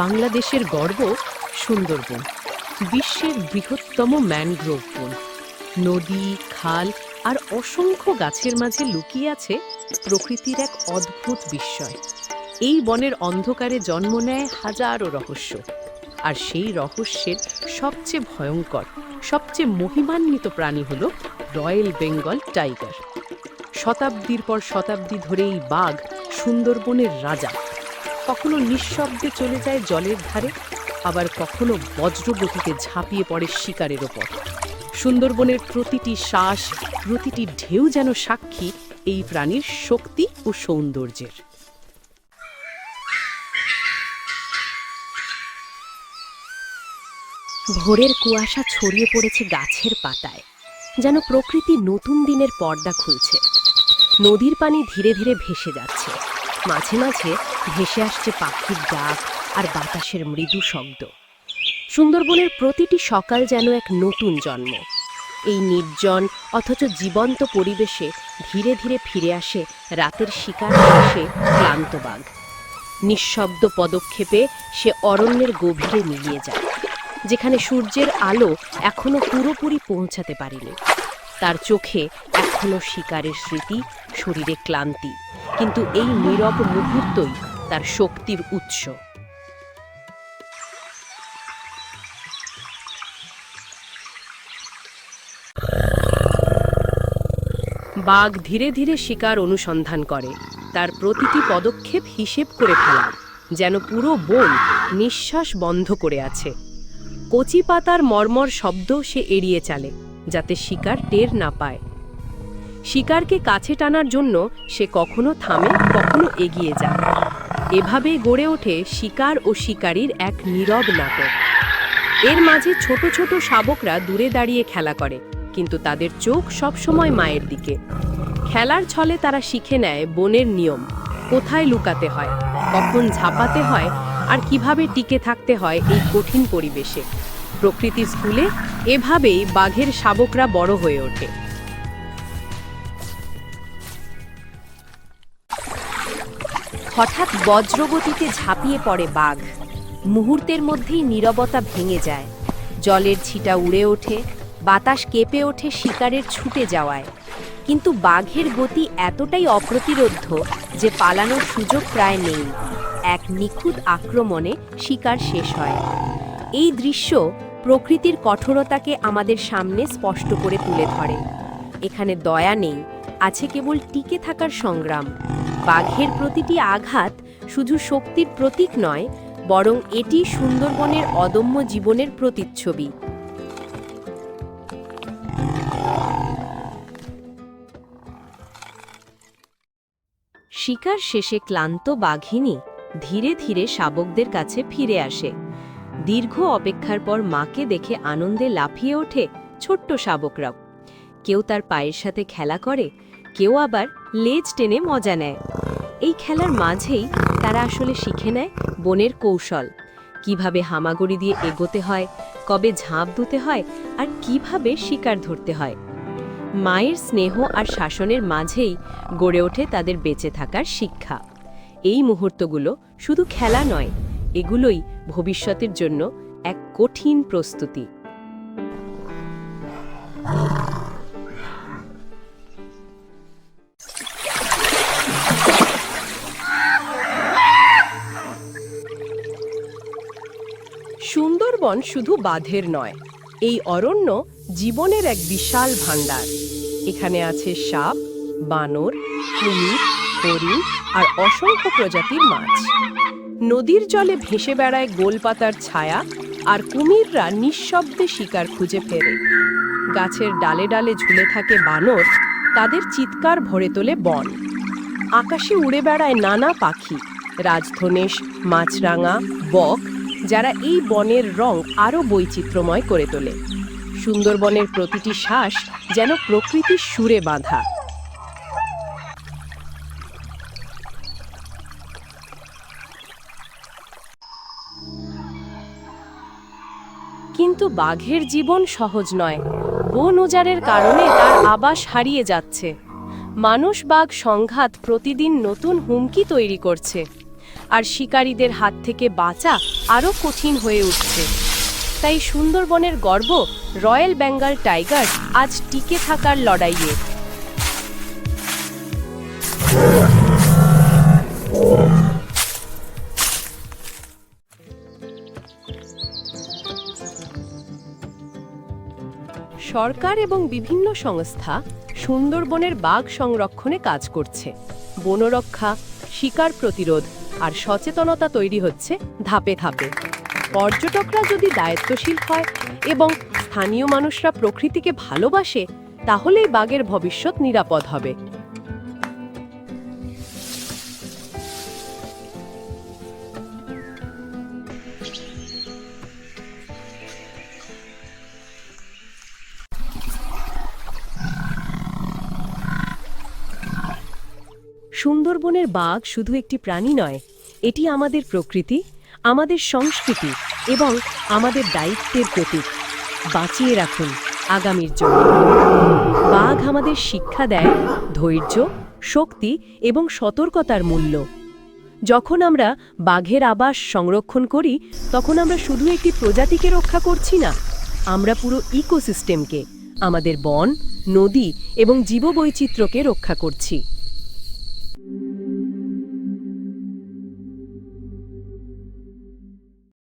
বাংলাদেশের গর্ব সুন্দরবন, বিশ্বের বৃহত্তম ম্যানগ্রোভ বন। নদী, খাল আর অসংখ্য গাছের মাঝে লুকিয়ে আছে প্রকৃতির এক অদ্ভুত বিস্ময়। এই বনের অন্ধকারে জন্ম নেয় হাজারো রহস্য, আর সেই রহস্যের সবচেয়ে ভয়ঙ্কর, সবচেয়ে মহিমান্বিত প্রাণী হল রয়্যাল বেঙ্গল টাইগার। শতাব্দীর পর শতাব্দী ধরে এই বাঘ সুন্দরবনের রাজা। কখনো নিঃশব্দে চলে যায় জলের ধারে, আবার কখনো বজ্রগতিতে ঝাঁপিয়ে পড়ে শিকারের ওপর। সুন্দরবনের প্রতিটি শ্বাস, প্রতিটি ঢেউ যেন সাক্ষী এই প্রাণীর শক্তি ও সৌন্দর্যের। ভোরের কুয়াশা ছড়িয়ে পড়েছে গাছের পাতায়, যেন প্রকৃতি নতুন দিনের পর্দা খুলছে। নদীর পানি ধীরে ধীরে ভেসে যাচ্ছে, মাঝে মাঝে ভেসে আসছে পাখির ডাক আর বাতাসের মৃদু শব্দ। সুন্দরবনের প্রতিটি সকাল যেন এক নতুন জন্ম। এই নির্জন অথচ জীবন্ত পরিবেশে ধীরে ধীরে ফিরে আসে রাতের শিকার শেষে ক্লান্ত বাঘ। নিঃশব্দ পদক্ষেপে সে অরণ্যের গভীরে মিলিয়ে যায়, যেখানে সূর্যের আলো এখনো পুরোপুরি পৌঁছাতে পারেনি। তার চোখে এখনো শিকারের স্মৃতি, শরীরে ক্লান্তি, কিন্তু এই নীরব মুহূর্তই তার শক্তির উৎস। বাঘ ধীরে ধীরে শিকার অনুসন্ধান করে, তার প্রতিটি পদক্ষেপ হিসেব করে ফেলা, যেন পুরো বন নিঃশ্বাস বন্ধ করে আছে। কচি পাতার মর্মর শব্দ সে এড়িয়ে চলে, যাতে শিকার টের না পায়। শিকারকে কাছে টানার জন্য সে কখনো থামে, কখনো এগিয়ে যায়। এভাবেই গড়ে ওঠে শিকার ও শিকারীর এক নীরব নাটক। এর মাঝে ছোট ছোট শাবকরা দূরে দাঁড়িয়ে খেলা করে, কিন্তু তাদের চোখ সবসময় মায়ের দিকে। খেলার ছলে তারা শিখে নেয় বনের নিয়ম, কোথায় লুকাতে হয়, কখন ঝাঁপাতে হয়, আর কিভাবে টিকে থাকতে হয় এই কঠিন পরিবেশে। প্রকৃতির স্কুলে এভাবেই বাঘের শাবকরা বড় হয়ে ওঠে। হঠাৎ বজ্রগতিতে ঝাঁপিয়ে পড়ে বাঘ। মুহূর্তের মধ্যেই নীরবতা ভেঙে যায়। জলের ছিটা উড়ে ওঠে, বাতাস কেঁপে ওঠে শিকারের ছুটে যাওয়ায়। কিন্তু বাঘের গতি এতটাই অপ্রতিরোধ্য যে পালানোর সুযোগ প্রায় নেই। এক নিখুঁত আক্রমণে শিকার শেষ হয়। এই দৃশ্য প্রকৃতির কঠোরতাকে আমাদের সামনে স্পষ্ট করে তুলে ধরে। এখানে দয়া নেই, আছে কেবল টিকে থাকার সংগ্রাম। বাঘের প্রতিটি আঘাত শুধু শক্তির প্রতীক নয়, বরং এটি সুন্দরবনের অদম্য জীবনের প্রতিচ্ছবি। শিকার শেষে ক্লান্ত বাঘিনী ধীরে ধীরে শাবকদের কাছে ফিরে আসে। দীর্ঘ অপেক্ষার পর মাকে দেখে আনন্দে লাফিয়ে ওঠে ছোট্ট শাবকরাও। কেউ তার পায়ের সাথে খেলা করে, কেউ আবার লেজ টেনে মজা নেয়। এই খেলার মাঝেই তারা আসলে শিখে নেয় বনের কৌশল, কিভাবে হামাগুড়ি দিয়ে এগোতে হয়, কবে ঝাঁপ দিতে হয়, আর কিভাবে শিকার ধরতে হয়। মায়ের স্নেহ আর শাসনের মাঝেই গড়ে ওঠে তাদের বেঁচে থাকার শিক্ষা। এই মুহূর্তগুলো শুধু খেলা নয়, এগুলোই ভবিষ্যতের জন্য এক কঠিন প্রস্তুতি। সুন্দরবন শুধু বাঘের নয়, এই অরণ্য জীবনের এক বিশাল ভাণ্ডার। এখানে আছে সাপ, বানর, কুমির, হরিণ আর অসংখ্য প্রজাতির মাছ। নদীর জলে ভেসে বেড়ায় গোলপাতার ছায়া, আর কুমিররা নিঃশব্দে শিকার খুঁজে ফেরে। গাছের ডালে ডালে ঝুলে থাকে বানর, তাদের চিৎকার ভরে তোলে বন। আকাশে উড়ে বেড়ায় নানা পাখি, রাজধনেশ, মাছরাঙা, বক, যারা এই বনের রং আরও বৈচিত্র্যময় করে তোলে। সুন্দরবনের প্রতিটি শ্বাস যেন প্রকৃতির সুরে বাঁধা। কিন্তু বাঘের জীবন সহজ নয়। বন উজাড়ের কারণে তার আবাস হারিয়ে যাচ্ছে। মানুষ বাঘ সংঘাত প্রতিদিন নতুন হুমকি তৈরি করছে। আর শিকারীদের হাত থেকে বাঁচা আরও কঠিন হয়ে উঠছে। তাই সুন্দরবনের গর্ব রয়্যাল বেঙ্গল টাইগার আজ টিকে থাকার লড়াইয়ে। সরকার এবং বিভিন্ন সংস্থা সুন্দরবনের বাঘ সংরক্ষণে কাজ করছে। বনরক্ষা, শিকার প্রতিরোধ আর সচেতনতা তৈরি হচ্ছে ধাপে ধাপে। পর্যটকরা যদি দায়িত্বশীল হয় এবং স্থানীয় মানুষরা প্রকৃতিকে ভালোবাসে, তাহলেই বাঘের ভবিষ্যৎ নিরাপদ হবে। সুন্দরবনের বাঘ শুধু একটি প্রাণী নয়, এটি আমাদের প্রকৃতি, আমাদের সংস্কৃতি এবং আমাদের দায়িত্বের প্রতীক। বাঁচিয়ে রাখুন আগামীর জন্য। বাঘ আমাদের শিক্ষা দেয় ধৈর্য, শক্তি এবং সতর্কতার মূল্য। যখন আমরা বাঘের আবাস সংরক্ষণ করি, তখন আমরা শুধু একটি প্রজাতিকে রক্ষা করছি না, আমরা পুরো ইকোসিস্টেমকে, আমাদের বন, নদী এবং জীববৈচিত্র্যকে রক্ষা করছি।